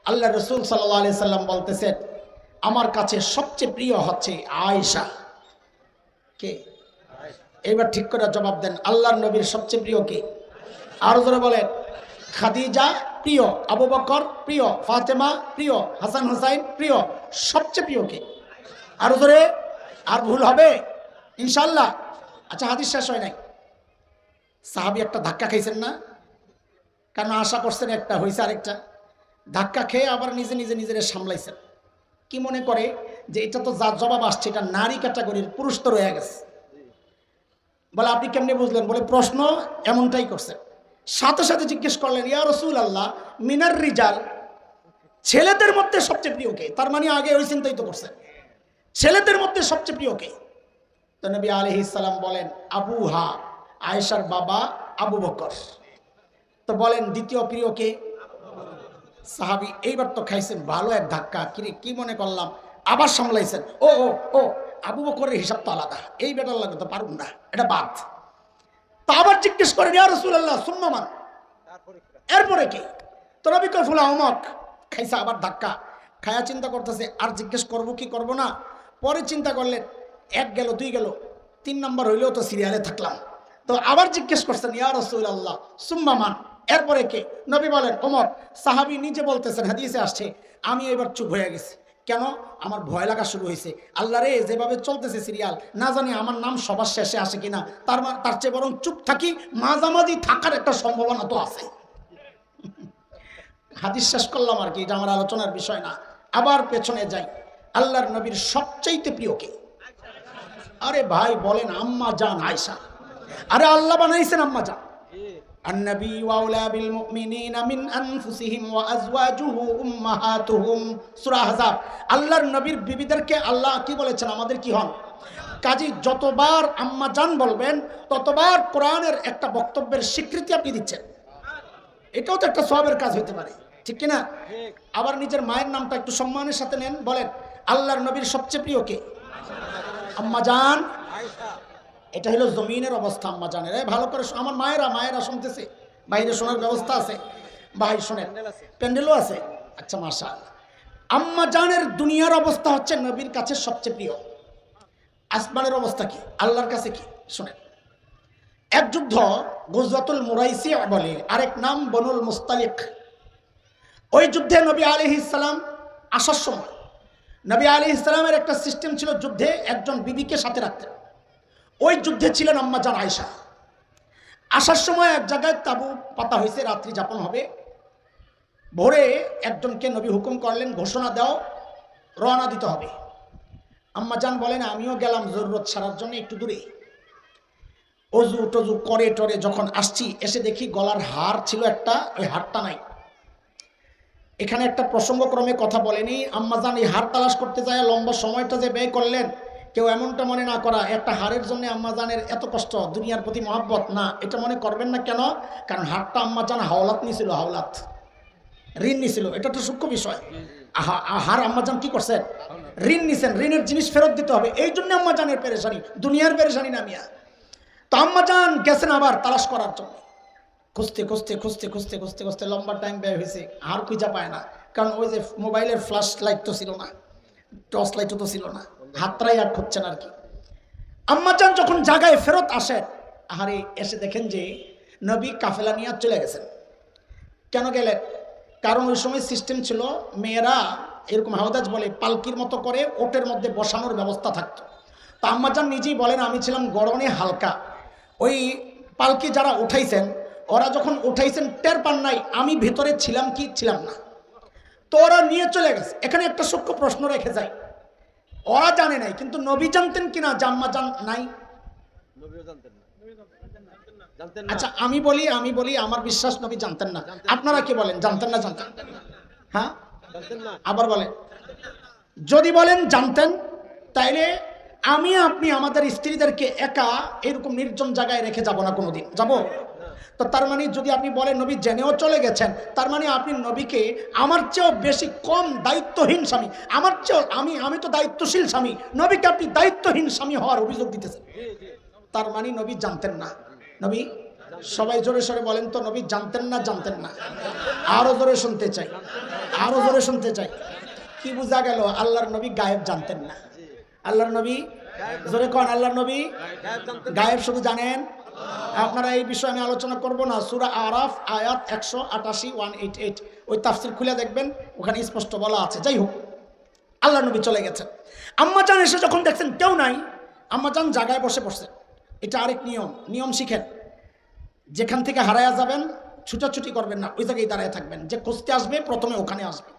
আল্লাহ রসুল সাল্লাল্লাহু আলাইহি সাল্লাম বলতেছেন, আমার কাছে সবচেয়ে প্রিয় হচ্ছে আয়েশা। কে? এইবার ঠিক করে জবাব দেন, আল্লাহর নবীর সবচেয়ে প্রিয় কে? আরো জোরে বলেন। খাদিজা প্রিয়, আবু বকর প্রিয়, ফাতেমা প্রিয়, হাসান হুসাইন প্রিয়, সবচেয়ে প্রিয় কে? আরো জোরে। আর ভুল হবে ইনশাল্লাহ। আচ্ছা, হাদিস শেষ হয় নাই। সাহাবী একটা ধাক্কা খাইছেন না? কারণ আশা করছেন একটা, হয়েছে আরেকটা। ধাক্কা খেয়ে আবার নিজে নিজে নিজের সামলাইছেন। কি মনে করে যে এটা তো যা জবাব আসছে এটা নারী ক্যাটাগরির, পুরুষ তো রয়ে গেছে। বলে আপনি কেমনে বুঝলেন? বলে প্রশ্ন এমনটাই করছেন। সাথে সাথে জিজ্ঞেস করলেন, ইয়া রাসূলুল্লাহ মিনার রিজাল, ছেলেদের মধ্যে সবচেয়ে প্রিয় কে? তার মানে আগে ওই চিন্তাই তো করছেন, ছেলেদের মধ্যে সবচেয়ে প্রিয় কে? তো নবী আলাইহিস সালাম বলেন আবুহা, আয়েশার বাবা আবু বকর। তো বলেন দ্বিতীয় প্রিয় কে? সাহাবী এইবার তো খাইছেন ভালো এক ধাক্কা। কিরে কি মনে করলাম, আবার সামলাইছেন। ও ও ও আবু বকরের হিসাব তো আলাদা, এই বেটার লাগে তো পারুন না, এটা বাদ। তো আবার জিজ্ঞেস করেন, ইয়া রাসূলুল্লাহ সুম্মা মান, এরপরে কে? তো নবী কয় ফুলা অমক। খাইছে আবার ধাক্কা, খায়া চিন্তা করতেছে আর জিজ্ঞেস করব কি করব না। পরে চিন্তা করলেন, এক গেল দুই গেল, 3 নম্বর হইলেও তো সিরিয়ালে থাকলাম। তো আবার জিজ্ঞেস করছেন, ইয়া রাসূলুল্লাহ সুম্মা মান, এরপরে কে? নবী বলেন ওমর। সাহাবী নিজে বলতেছেন, হাদিসে আসছে, আমি এবার চুপ হয়ে গেছি। কেন? আমার ভয় লাগা শুরু হয়েছে। আল্লাহ রে, যেভাবে চলতেছে সিরিয়াল, না জানি আমার নাম সবার শেষে আসে কিনা। তার চেয়ে বরং চুপ থাকি, মাঝামাঝি থাকার একটা সম্ভাবনা তো আছে। হাদিস শেষ করলাম আর কি, এটা আমার আলোচনার বিষয় না। আবার পেছনে যাই, আল্লাহর নবীর সবচাইতে প্রিয় কে? আরে ভাই বলেন আম্মা জান আয়েশা। আরে আল্লাহ বানাইছেন আম্মা জান। আন-নবী আওলা বিল মুমিনিনা মিন আনফুসিহিম ওয়া আজওয়াজুহু উম্মাহাতুহুম, সূরা আহজাব। আল্লাহর নবীর বিবিদেরকে আল্লাহ কি বলেছেন? আমাদের কি হন। কাজী যতবার আম্মা জান বলবেন ততবার কোরআনের একটা বক্তব্যের স্বীকৃতি আপনি দিচ্ছেন। এটাও তো একটা সওয়াবের কাজ হতে পারে, ঠিক কিনা? আবার নিজের মায়ের নামটা একটু সম্মানের সাথে নেন, বলেন আল্লাহর নবীর সবচেয়ে প্রিয় কে? আম্মা জান আয়েশা। এটা হলো জমিনের অবস্থা আম্মা জানের। ভালো করে আমার মায়েরা শুনতেছে, বাইরে শোনার ব্যবস্থা আছে, ভাই শোনেন, প্যান্ডেলও আছে। আচ্ছা মাশাআল্লাহ। আম্মা জানের দুনিয়ার অবস্থা হচ্ছে নবীর কাছে সবচেয়ে প্রিয়। আসমানের অবস্থা কি, আল্লাহর কাছে কি? শোনেন, এক যুদ্ধ গুজওয়াতুল মুরাইসি বলে, আরেক নাম বনুল মুস্তালিক। ওই যুদ্ধে নবী আলাইহিস সালাম আসার সময় নবী আলাইহিস সালামের একটা সিস্টেম ছিল, যুদ্ধে একজন বিবিকে সাথে রাখতেন। ওই যুদ্ধে ছিলেন আম্মা জান আয়েশা। আসার সময় এক জায়গায় তাবু পাতা হয়েছে, রাত্রি যাপন হবে। ভোরে একজনকে নবী হুকুম করলেন, ঘোষণা দাও, রওনা দিতে হবে। আম্মা জান বলেন আমিও গেলাম জরুরত সারার জন্য একটু দূরে। অজু টজু করে টরে যখন আসছি, এসে দেখি গলার হার ছিল একটা, ওই হারটা নাই। এখানে একটা প্রসঙ্গক্রমে কথা বলেনি, আম্মাজান এই হার তালাশ করতে যায় লম্বা সময়টা যে ব্যয় করলেন, কেউ এমনটা মনে না করা একটা হারের জন্য আম্মাজানের এত কষ্ট, দুনিয়ার প্রতি মহব্বত না, এটা মনে করবেন না। কেন? কারণ হারটা আম্মাজান হাওলাত নিয়েছিল, হাওলাত ঋণ নিছিল। এটা তো সূক্ষ্ম বিষয়। হার আম্মাজান কি করছেন? ঋণ নিছেন, ঋণের জিনিস ফেরত দিতে হবে, এই জন্য আম্মাজানের পেরেশানি, দুনিয়ার পেরেশানি না মিয়া। তো আম্মাজান গেছেন আবার তালাশ করার জন্য, খুঁজতে খুঁজতে খুঁজতে খুঁজতে খুঁজতে খুঁজতে লম্বা টাইম ব্যয় হয়েছে, আর খুঁজা পায় না। কারণ ওই যে মোবাইলের ফ্ল্যাশ লাইট তো ছিল না, টর্চ লাইটও তো ছিল না, হাতটাই আর খুঁজছেন আর কি। আম্মাজান যখন জায়গায় ফেরত আসেন, আহারে এসে দেখেন যে নবী কাফেলা নিয়ে চলে গেছেন। কেন গেলেন? কারণ ওই সময় সিস্টেম ছিল, মেয়েরা এরকম হাওদাজ বলে পালকির মতো করে ওটের মধ্যে বসানোর ব্যবস্থা থাকতো। তো আম্মাজান নিজেই বলেন আমি ছিলাম গড়নে হালকা, ওই পালকি যারা উঠাইছেন ওরা যখন উঠাইছেন টের পান নাই আমি ভিতরে ছিলাম কি ছিলাম না, তো ওরা নিয়ে চলে গেছে। এখানে একটা সূক্ষ্ম প্রশ্ন রেখে যায়, ওরা জানে নাই, কিন্তু নবী জানতেন কিনা যে আম্মাজান নাই? আচ্ছা আমি বলি আমার বিশ্বাস নবী জানতেন না। আপনারা কি বলেন, জানতেন না? জানতেন? হ্যাঁ, আবার বলেন। যদি বলেন জানতেন, তাইলে আমি আপনি আমাদের স্ত্রীদেরকে একা এরকম নির্জন জায়গায় রেখে যাব না, কোনোদিন যাব? তো তার মানে যদি আপনি বলেন নবী জেনেও চলে গেছেন, তার মানে আপনি নবীকে আমার চেয়েও বেশি কম দায়িত্বহীন স্বামী, আমার চেয়েও আমি তো দায়িত্বশীল স্বামী, নবীকে আপনি দায়িত্বহীন স্বামী হওয়ার অভিযোগ দিতেছেন। তার মানে নবী জানতেন না। নবী সবাই জোরে সরে বলেন তো, নবী জানতেন না? জানতেন না? আরো জোরে শুনতে চাই, আরো জোরে শুনতে চাই। কি বোঝা গেল? আল্লাহর নবী গায়েব জানতেন না। আল্লাহর নবী, জোরে কোন, আল্লাহর নবী গায়েব শুধু জানেন। আপনারা এই বিষয়ে আমি আলোচনা করব না। সূরা আরাফ আয়াত 188 188 ওই তাফসীর খুলে দেখবেন, ওখানে স্পষ্ট বলা আছে। যাই হোক, আল্লাহর নবী চলে গেছেন। আম্মা জান এসে যখন দেখছেন কেউ নাই, আম্মা জান জায়গায় বসে পড়ছে। এটা আরেক নিয়ম শিখেন। যেখান থেকে হারায়া যাবেন ছুটাছুটি করবেন না, ওই জায়গায় দাঁড়ায় থাকবেন। যে খুঁজতে আসবে প্রথমে ওখানে আসবে।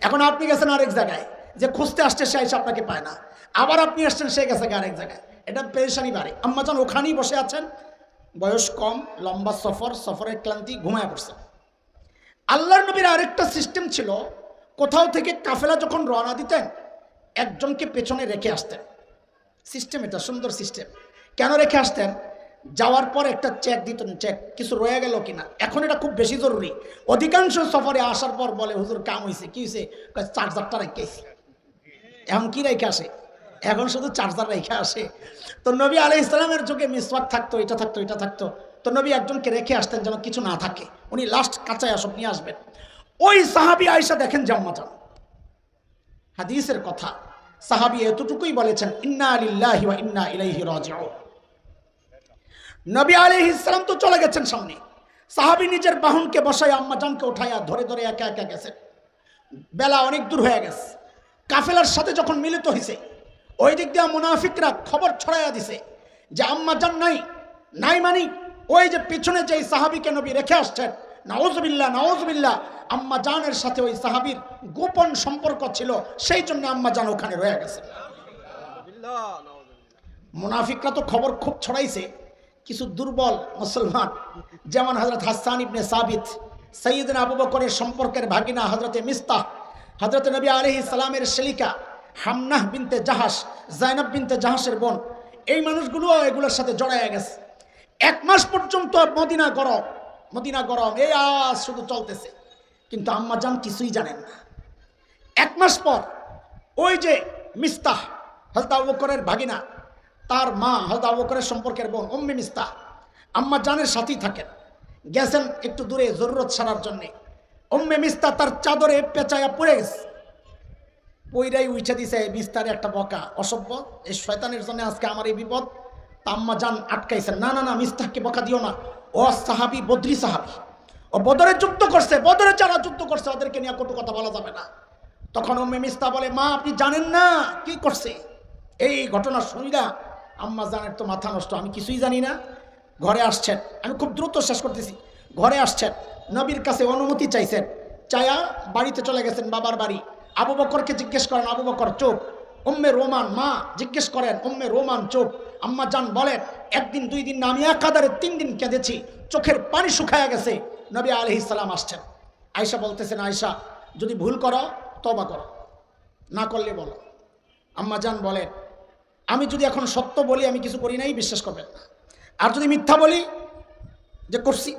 এখন আপনি গেছেন আরেক জায়গায়, যে খুঁজতে আসছে সে এসে আপনাকে পায় না, আবার আপনি আসছেন সে গেছে আরেক জায়গায়, এটা পেরেশানি বাড়ে। আম্মা জান ওখানেই বসে আছেন, বয়স কম, লম্বা সফরের ক্লান্তি, ঘুমায় পড়ছে। আল্লাহর নবীর আরেকটা সিস্টেম ছিল, কোথাও থেকে কাফেলা যখন রওনা দিতেন একজনকে পেছনে রেখে আসতেন। সিস্টেম এটা সুন্দর সিস্টেম। কেন রেখে আসতেন? যাওয়ার পর একটা চেক দিতেন, চেক কিছু রয়ে গেল কিনা। এখন এটা খুব বেশি জরুরি। অধিকাংশ সফরে আসার পর বলে, হুজুর কাম হয়েছে। কি হয়েছে? চার্জারটা রেখে আসি। এখন কি রেখে আসে? এখন শুধু চার্জার রেখে আসে। তো নবী আলাইহিস সালামের যুগে মিসওয়াক থাকতো, এটা থাকতো, এটা থাকতো। তো নবী একজনকে রেখে আসতেন যেন কিছু না থাকে, উনি লাস্ট কাঁচায় আসব নিয়ে আসবেন। ওই সাহাবী আয়েশা দেখেন যে আম্মা জান, হাদিসের কথা, সাহাবী এতটুকুই বলেছেন, ইন্না লিল্লাহি ওয়া ইন্না ইলাইহি রাজিউন। নবী আলাইহিস সালাম তো চলে গেছেন সামনে, সাহাবী নিজের বাহনকে বসায় আম্মা জানকে উঠাইয়া ধরে ধরে একা একা গেছেন। বেলা অনেক দূর হয়ে গেছে। কাফেলার সাথে যখন মিলিত হয়েছে, ওই দিক দিয়ে মুনাফিকরা খবর ছড়াইয়া দিছে যে আম্মা জান নাই মানি ওই যে পিছনে যে সাহাবীকে নবী রেখে আসছেন, নাউজুবিল্লাহ নাউজুবিল্লাহ, আম্মা জানের সাথে ওই সাহাবীর গোপন সম্পর্ক ছিল, সেই জন্য আম্মা জান ওখানে রয়ে গেছে। মুনাফিকরা তো খবর খুব ছড়াইছে। কিছু দুর্বল মুসলমান, যেমন হযরত হাসান ইবনে সাবিত, সাইয়েদনা আবু বকরের সম্পর্কের ভাগিনা হযরতে মিস্তাহ, হযরত নবী আলাইহিস সালামের শ্যালিকা হামনাহ বিনতে জাহাশ, জাইনাব বিনতে জাহাশের বোন, এই মানুষগুলো এগুলোর সাথে জড়ায় গেছে। 1 মাস পর্যন্ত মদিনা গরম, এই আওয়াজ শুধু চলতেছে, কিন্তু আম্মা জান কিছুই জানেন না। 1 মাস পর ওই যে মিস্তাহ, হযরত আবু বকরের ভাগিনা, তার মা হযরত আবু বকরের সম্পর্কের বোন উম্মে মিস্তাহ আম্মা জানের সাথেই থাকেন, গেছেন একটু দূরে জরুরত সারার জন্য। উম্মে মিস্তাহ তার চাদরে পেঁচায়া পড়ে গেছে, পইরাই উঠে দিছে মিস্তারে একটা বকা, অসভ্য, এই শয়তানের জন্য আজকে আমার এই বিপদ। তা আম্মা জান আটকাইছেন, না না না, মিস্তাহকে বকা দিও না, ও সাহাবী, বদরি সাহাবী, ও বদরে যুদ্ধ করছে, বদরে যারা যুদ্ধ করছে ওদেরকে নিয়ে কটু কথা বলা যাবে না। তখন উম্মে মিস্তাহ বলে, মা আপনি জানেন না কি করছে। এই ঘটনা শুনিনা আম্মা জানের তো মাথা নষ্ট, আমি কিছুই জানি না। ঘরে আসছেন, আমি খুব দ্রুত শেষ করতেছি। ঘরে আসছেন, নবীর কাছে অনুমতি চাইছেন, চায়া বাড়িতে চলে গেছেন, বাবার বাড়ি। আবু বকরকে জিজ্ঞেস করেন, আবু বকর চুপ। উম্মে রোমান মা জিজ্ঞেস করেন, উম্মে রোমান চুপ। আম্মা জান বলেন, 1 দিন 2 দিন না, আমি একাধারে 3 দিন কেঁদেছি, চোখের পানি শুকায়া গেছে। নবী আলাইহিস সালাম আসছেন। আয়েশা বলতেছেন, আয়েশা যদি ভুল করো তওবা করো, না করলে বলো। আম্মা জান বলেন, আমি যদি এখন সত্য বলি আমি কিছু করি নাই, বিশ্বাস করবেন না, আর যদি মিথ্যা বলি যে করছি,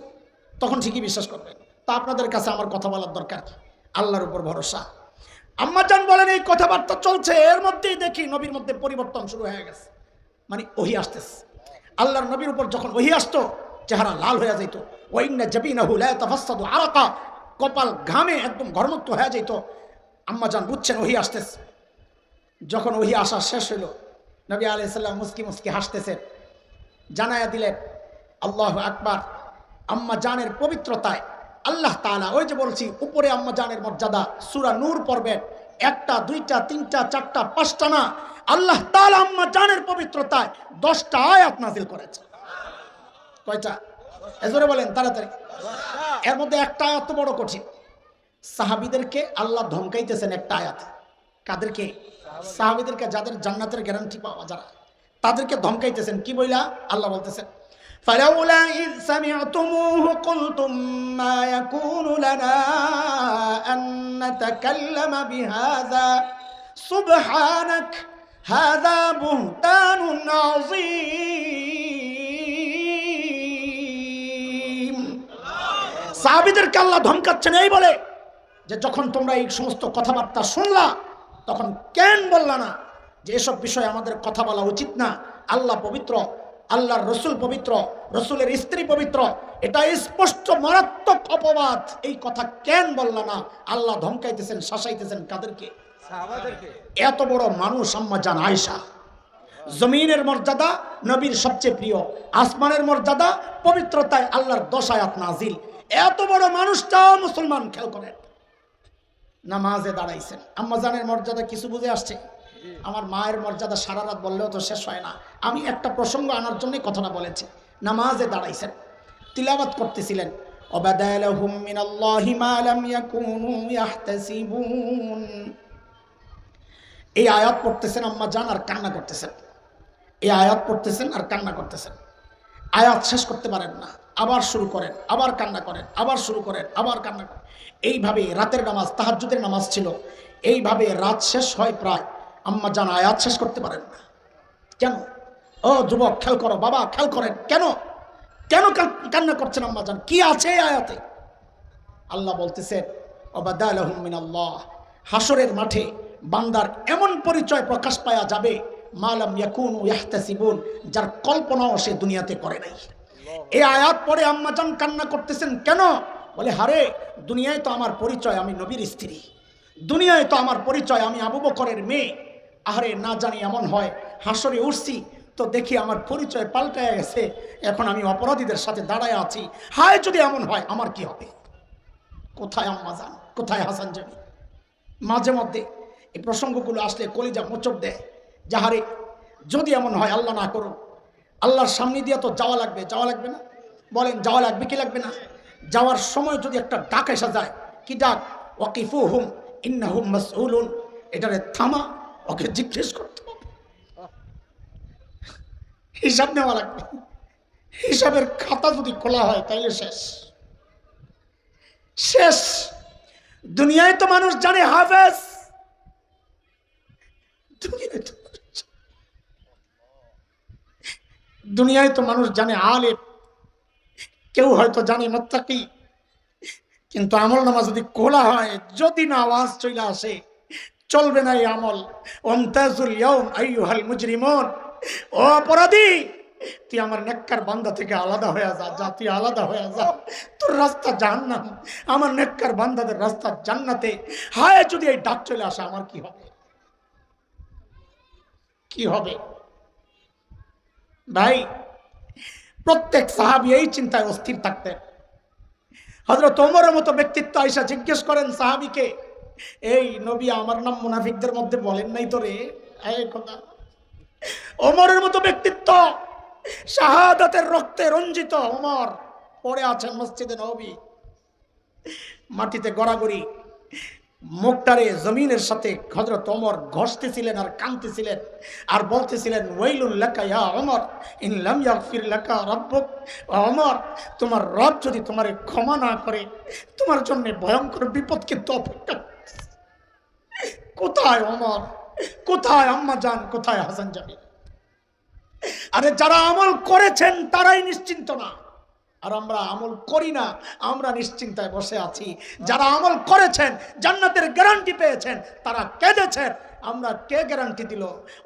তখন ঠিকই বিশ্বাস করবেন। তা আপনাদের কাছে আমার কথা বলার দরকার কি? আল্লাহর উপর ভরসা। আম্মা জান বলেন, এই কথাবার্তা চলছে, এর মধ্যেই দেখি নবীর মধ্যে পরিবর্তন শুরু হয়ে গেছে, মানে ওহী আসতেছে। আল্লাহর নবীর উপর যখন ওহী আসতো, চেহারা লাল হয়ে যেত, ওয়াইন্না জাবিনাহু লা তাফাসসাদু আরাকা, কপাল ঘামে একদম ঘর্মত্ব হয়ে যেত। আম্মা জান বুঝছেন ওহী আসতেছে। যখন ওহী আসা শেষ হইল, নবী আলাইহিস সালাম মুস্কি মুস্কি হাসতেছেন, জানায়া দিলেন আল্লাহু আকবার। আম্মা জানের পবিত্রতায় আল্লাহ তাআলা, ওই যে বলছি উপরে আম্মা জানের মর্যাদা, সূরা নূর পড়বেন, 1টা 2টা 3টা 4টা 5টা না, আল্লাহ তাআলা আম্মা জানের পবিত্রতায় 10টা আয়াত নাযিল করেছে। কয়টা? এজোরে বলেন তাড়াতাড়ি। এর মধ্যে একটা আয়াত তো বড় কঠিন। সাহাবীদেরকে আল্লাহ ধমকাইতেছেন একটা আয়াতে। কাদেরকে? সাহাবীদেরকে, যাদের জান্নাতের গ্যারান্টি পাওয়া যারা, তাদেরকে ধমকাইতেছেন। কি বইলা? আল্লাহ বলতেছেন, ফালাউলা ইয সামি'তুমুহু কুলতুম মা ইয়াকুনু লানা আন নাতাকাল্লামা বিহাযা সুবহানাক হাযা বুহতানুন আযীম। সাহাবীদেরকে আল্লাহ ধমকাচ্ছেন এই বলে যে যখন তোমরা এই সমস্ত কথাবার্তা শুনলা, তখন কেন বললা না যে এসব বিষয়ে আমাদের কথা বলা উচিত না? আল্লাহ পবিত্র, আল্লাহর রসুল পবিত্র, রসুলের স্ত্রী পবিত্র, এটা স্পষ্ট মারাত্মক অপবাদ। এই কথা কেন বললা না? আল্লাহ ধমকাইতেছেন, শাসাইতেছেন কাদেরকে? সাহাবাদেরকে। এত বড় মানুষ আম্মা জান আয়েশা, জমিনের মর্যাদা নবীর সবচেয়ে প্রিয়, আসমানের মর্যাদা পবিত্রতায় আল্লাহর 10 আয়াত নাজিল। এত বড় মানুষটাও মুসলমান, খেয়াল করেন, নামাজে দাঁড়াইছেন। আম্মা জানের মর্যাদা কিছু বুঝে আসছে? আমার মায়ের মর্যাদা সারা রাত বললেও তো শেষ হয় না। আমি একটা প্রসঙ্গ আনার জন্য কথাটা বলেছি। নামাজে দাঁড়াইছেন, তিলাওয়াত করতেছিলেন, অবাদালাহুম মিনাল্লাহি মা লাম ইয়াকুনু ইয়াহতাসিবুন। এই আয়াত পড়তেছেন আম্মা জান আর কান্না করতেছেন। এই আয়াত পড়তেছেন আর কান্না করতেছেন। আয়াত শেষ করতে পারেন না, আবার শুরু করেন, আবার কান্না করেন, আবার শুরু করেন, আবার কান্না করেন। এইভাবে রাতের নামাজ, তাহাজ্জুদের নামাজ ছিল। এইভাবে রাত শেষ হয় প্রায়, আম্মা জান আয়াত শেষ করতে পারেন না। কেন? ও যুবক খেয়াল করো, বাবা খেয়াল করেন, কেন কেন কান্না করছেন আম্মা জান? কি আছে এই আয়াতে? আল্লাহ বলতেছেন ওয়াবাদালাহুম মিনাল্লাহ, হাসরের মাঠে বান্দার এমন পরিচয় প্রকাশ পাওয়া যাবে মা লাম ইয়াকুনু ইয়াহতাসিবুন, যার কল্পনাও সে দুনিয়াতে করে নাই। এই আয়াত পড়ে আম্মা জান কান্না করতেছেন। কেন? বলে, হারে, দুনিয়ায় তো আমার পরিচয় আমি নবীর স্ত্রী, দুনিয়ায় তো আমার পরিচয় আমি আবু বকরের মেয়ে। আরে না জানি এমন হয় হাসরে উঠছি তো দেখি আমার পরিচয় পাল্টায় গেছে, এখন আমি অপরাধীদের সাথে দাঁড়ায় আছি। হায় যদি এমন হয় আমার কি হবে? কোথায় আম্মা জান, কোথায় হাসান জানি? মাঝে মধ্যে এই প্রসঙ্গগুলো আসলে কলিজা মোচড় দেয়। যাহারে যদি এমন হয়, আল্লাহ না করুন, আল্লাহর সামনে দিয়ে তো যাওয়া লাগবে, যাওয়া লাগবে না? বলেন যাওয়া লাগবে কি লাগবে না? যাওয়ার সময় যদি একটা ডাক এসে যায়, কি ডাক? ওয়াকিফুহুম ইন্নাহুম মাসউলুন, এটারে থামা, ওকে জিজ্ঞেস করতে হবে, হিসাব নেওয়া লাগবে। হিসাবের খাতা যদি খোলা হয় তাইলে শেষ শেষ। দুনিয়ায় তো মানুষ জানে হাফেজ, দুনিয়ায় তো মানুষ জানে আলেম, কেউ হয়তো জানে মুত্তাকি, কিন্তু আমল নামা যদি খোলা হয়, যদি না আওয়াজ চলে আসে, চলবে না এই আমল। ওয়ামতাজুল ইয়াউম আইয়ুহাল মুজরিমুন, ও অপরাধী, তুই আমার নেককার বান্দা থেকে আলাদা হয়ে যা, যা তুই আলাদা হয়ে যা, তোর রাস্তা জাহান্নাম, আমার নেককার বান্দাদের রাস্তা জান্নাতে। হায় যদি এই ডাক চলে আসে আমার কি হবে? কি হবে? ভাই, প্রত্যেক সাহাবী এই চিন্তায় অস্থির থাকতেন। হযরত ওমরের মতো ব্যক্তিত্ব আয়েশা জিজ্ঞেস করেন সাহাবীকে, এই নবী আমার নাম মুনাফিকদের মধ্যে বলেন নাই তো রে? এই কথা, ওমরের মতো ব্যক্তিত্ব, শাহাদাতের রক্তে রঞ্জিত ওমর পড়ে আছেন মসজিদে নববী, মাটিতে গড়াগড়ি, মুখটারে জমিনের সাথে হযরত ওমর ঘষতেছিলেন আর কাঁদতেছিলেন আর বলতেছিলেন, ওয়াইলুন লাকা ইয়া ওমর ইন লাম ইয়াগফির লাকা রাব্বুক। ওমর, তোমার রব যদি তোমারে ক্ষমা না করে, তোমার জন্য ভয়ঙ্কর বিপদ কিন্তু অপেক্ষা। কোথায় ওমর, কোথায় আম্মা জান, কোথায় হাসান জানি? আরে যারা আমল করেছেন তারাই নিশ্চিন্ত না, আর আমরা আমল করি না, আমরা নিশ্চিন্তায় বসে আছি। যারা আমল করেছেন, জান্নাতের গ্যারান্টি পেয়েছেন, তারা কেঁদেছেন। আমরা কে গ্যারান্টি দিল?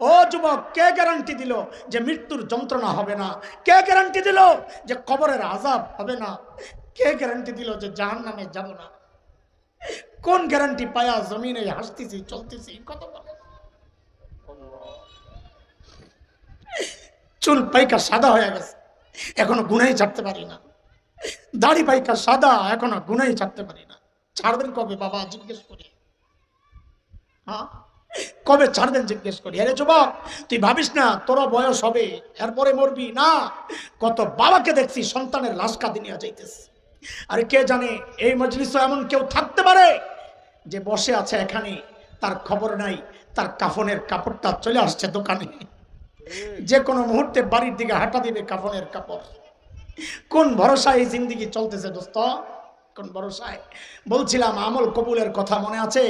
ও যুবক, কে গ্যারান্টি দিল যে মৃত্যুর যন্ত্রণা হবে না? কে গ্যারান্টি দিল যে কবরের আযাব হবে না? কে গ্যারান্টি দিল যে জাহান্নামে যাব না? কোন গ্যারান্টি পায়া জমিনে হাসতেছি, চলতেছি? কত বলে চুল পাইকা সাদা হয়ে গেছে, এখনো গুনাই ছাড়তে পারি না। দাড়ি পাইকা সাদা, এখনো গুনাই ছাড়তে পারি না। ছাড়বেন কবে বাবা জিজ্ঞেস করি? হ্যাঁ, কবে ছাড়বেন জিজ্ঞেস করি? আরে যুবক, তুই ভাবিস না তোর বয়স হবে এরপরে মরবি না। কত বাবাকে দেখছি সন্তানের লাশ কাঁদে নিয়ে যাইতেছে। আরে কে জানে এই মজলিসে এমন কেউ থাকতে পারে যে বসে আছে এখানে, তার খবর নাই, তার কাফনের কাপড়টা চলে আসছে দোকানে, যে কোনো মুহূর্তে বাড়ির দিকে হাঁটা দিবে কাফনের কাপড়। কোন ভরসা এই জিন্দিগি চলতেছে দোস্ত? কোন ভরসায়? বলছিলাম আমল কবুলের কথা মনে আছে?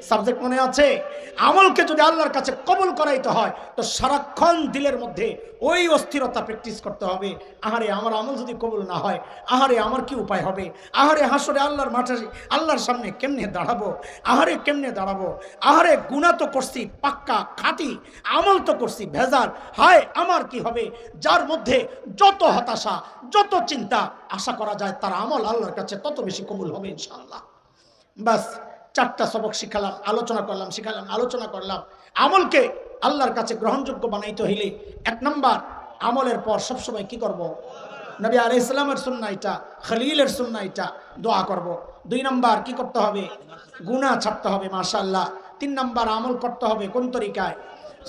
সাবজেক্ট মনে আছে? আমলকে যদি আল্লাহর কাছে কবুল করাইতে হয় তো সারাক্ষণ দিলের মধ্যে ওই অস্থিরতা প্র্যাকটিস করতে হবে। আহারে আমার আমল যদি কবুল না হয়, আহারে আমার কি উপায় হবে? আহারে হাসরে আল্লাহর মাঠে আল্লাহর সামনে কেমনে দাঁড়াবো? আহারে কেমনে দাঁড়াবো? আহারে গুনাহ তো করছি পাক্কা খাঁটি, আমল তো করছি ভেজাল, হায় আমার কি হবে? যার মধ্যে যত হতাশা, যত চিন্তা, আশা করা যায় তার আমল আল্লাহর কাছে তত বেশি কবুল হবে ইনশাআল্লাহ। বাস 4টা সবক শিখালাম, আলোচনা করলাম। আমলকে আল্লাহর কাছে গ্রহণযোগ্য বানাইতে হইলে 1 নাম্বার, আমলের পর সবসময় কি করব? নবী আলাইহিস সালামের সুন্নাহ এটা, খলিলের সুন্নাহ এটা, দোয়া করব। 2 নাম্বার কি করতে হবে? গুনাহ ছাড়তে হবে মাশাআল্লাহ। 3 নাম্বার আমল করতে হবে কোন তরিকায়?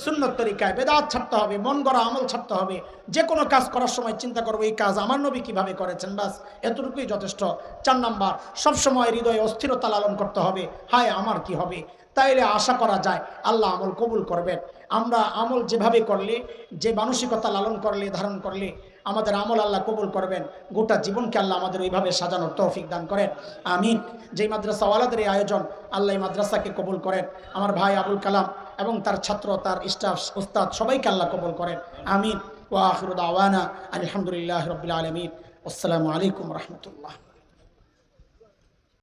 সুন্নত তরিকায়। বেদাত ছাড়তে হবে, মন গড়া আমল ছাড়তে হবে। যে কোনো কাজ করার সময় চিন্তা করবো এই কাজ আমার নবী কিভাবে করেছেন, বাস এতটুকুই যথেষ্ট। 4 নাম্বার, সবসময় হৃদয়ে অস্থিরতা লালন করতে হবে, হায় আমার কি হবে? তাইলে আশা করা যায় আল্লাহ আমল কবুল করবেন। আমরা আমল যেভাবে করলে, যে মানসিকতা লালন করলে, ধারণ করলে আমাদের আমল আল্লাহ কবুল করবেন। গোটা জীবনকে আল্লাহ আমাদের ওইভাবে সাজানোর তৌফিক দান করেন, আমিন। যেই মাদ্রাসাওয়ালাদের এই আয়োজন, আল্লাহ এই মাদ্রাসাকে কবুল করেন। আমার ভাই আবুল কালাম এবং তার ছাত্র, তার স্টাফ, উস্তাদ সবাইকে আল্লাহ কবুল করেন, আমিন। ওয়া আখিরু দাওয়ানা আলহামদুলিল্লাহি রাব্বিল আলামিন। আসসালামু আলাইকুম ওয়া রাহমাতুল্লাহ।